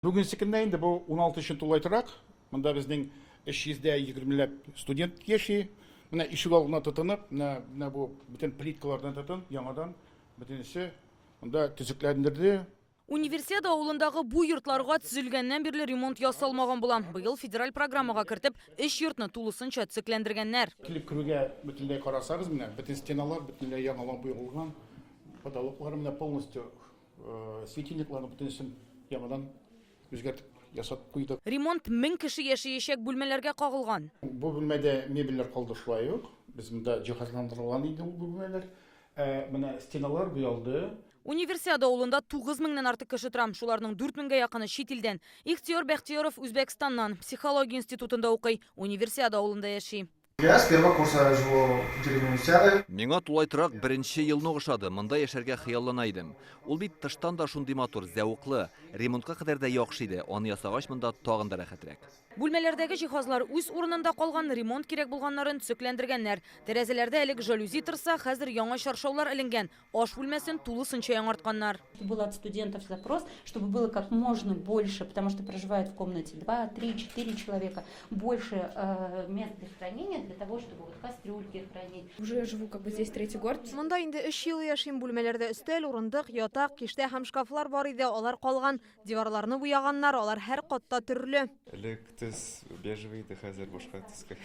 Бүгін секенде инде бу 16 тулай торак. Монда безнең 320 студент яши. Менә ишек алдына тотынып, менә бу бөтен плиткалардан тотын, яңадан бөтенесе монда төзекләндерде. Универсиада авылындагы бу йортларга төзелгәннән бирле ремонт ясалмаган була. Быел федераль программага кертеп, 3 йортны тулысынча төзекләндергәннәр. Килеп керүгә бөтенләй карасагыз, менә бөтен стеналар бөтенләй яңалап куелган. Потолоклар менә полностью светильникларны бөтенсен яңадан үзгәртеп ясап куйдык. Ремонт 1000 кеше яшәячәк бүлмәләргә кагылган. Бу бүлмәдә мебельләр калды шулай ук. Без монда җиһазландырылган иде ул бүлмәләр. Менә стеналар буялды. Универсиада авылында 9000 артык кеше тора. Шуларның 4000гә якыны чит илдән. Ихтиёр Бәхтияров Үзбәкстаннан психология институтында укый. Универсиада авылында яши. Я с первого курса живу в деревне Универсиады. Миңа тулай торак беренче елны ошады. Монда яшәргә хыяллана идем. Ул бит тыштан да шундый матур, зәвыклы, ремонтка кадәр дә яхшы иде. Аны ясагач монда тагын да рәхәтрәк. Бүлмәләрдәге җиһазлар үз урынында калган, ремонт кирәк булганнарын төзекләндергәннәр. Тәрәзәләрдә элек жалюзи торса, хәзер яңа чаршаулар эленгән. Аш бүлмәсен тулысынча яңартканнар. Был от студентов запрос, чтобы было как можно больше, потому что проживают в комнате 2, 3, 4 человека, больше мест для хранения, для того, чтобы вот кастрюльки хранить. Уже я живу как бы здесь третий год. Монда инде 3 ел яшим, бүлмәләрдә өстәл, урындык, ятак, киштә һәм шкафлар бар иде. Алар калган, диварларны буяганнар, алар һәр катта төрле. Элек төс бежевый иде, хәзер башка төскә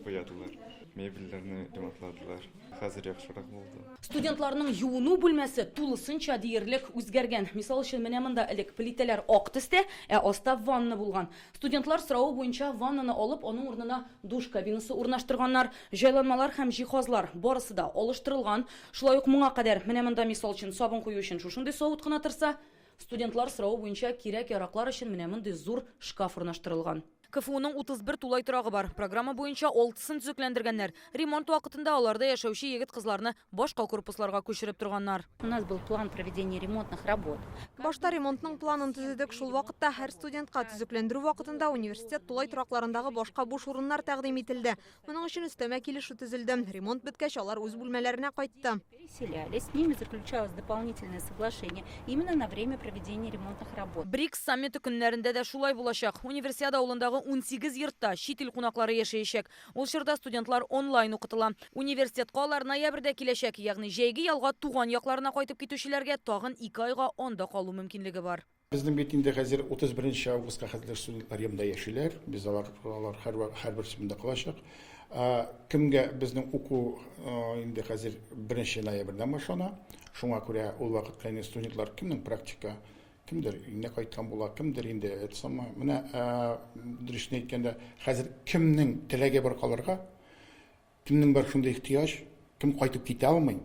буядылар. Мебельләрне ремонтладылар. Хәзер яхшырак булды. Студентларның юыну бүлмәсе тулысынча диярлек үзгәргән. Мисал өчен менә монда элек плитәләр ак төстә, аста ванна булган. Студентлар сорау буенча ваннаны алып, аның урынына душ кабинасы урнаштырганнар. Җайланмалар һәм җиһазлар барысы да алыштырылган. Шулай ук моңа кадәр менә монда мисал өчен сабын кую өчен шушындый савыт кына торса, студентлар сорау буенча кирәк-яраклар өчен менә мондый зур шкаф урнаштырылган. КФУның 31 тулай торагы бар. Программа буенча 6-сын төзекләндергәннәр. Ремонт вакытында аларда яшәүче егет-кызларны башка корпусларга күчереп торганнар. У нас был план проведения ремонтных работ. Башта ремонтның планын төзедек. Шул вакытта һәр студентка төзекләндерү вакытында университет тулай торакларындагы башка буш урыннар тәкъдим ителде. Моның өчен өстәмә килешү төзелде. Ремонт беткәч, алар үз бүлмәләренә кайтты. Переселялись, с ними заключалось дополнительное соглашение именно на время проведения ремонтных работ. БРИКС саммиты көннәрендә дә шулай булачак. Универсиада авылындагы 18 йортта чит ил кунаклары яшәячәк. Ул чорда студентлар онлайн укытыла. Университетка алар ноябрьдә киләчәк, ягъни җәйге ялга туган якларына кайтып китүчеләргә тагын 2 айга анда калу мөмкинлеге бар. Безнең бит инде хәзер 31 августка хәтле студентлар янында яшиләр. Без алар һәрбер сымында калачак. Кемгә безнең уку инде хәзер 1 ноябрьдән башлана. Шуңа күрә ул вакытта студентлар кемнең практика, кемдер инде кайткан була, кемдер инде әйтсәм, менә дөресен әйткәндә, хәзер кемнең теләге бар калырга, кемнең бар шундый ихтыяҗ, кем кайтып китә алмый.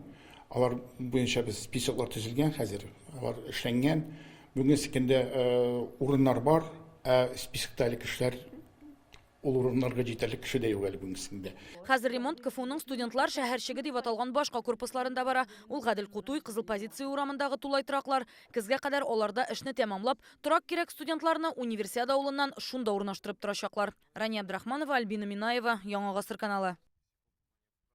Алар буенча без списоклар төзелгән хәзер, алар эшләнгән. Бүген секендә урыннар бар, спискта әле кешеләр ул урыннарга җитәрлек кеше дә юк әле бүгенсендә. Хәзер ремонт КФУның студентлар шәһәрчеге дип аталган башка корпусларында бара. Ул Гадел Кутуй, Кызыл позиция урамындагы тулай тораклар. Көзгә кадәр аларда эшне тәмамлап, торак кирәк студентларны Универсиада авылыннан шунда урнаштырып торачаклар. Рания Абдрахманова, Альбина Минаева, Яңа гасыр каналы.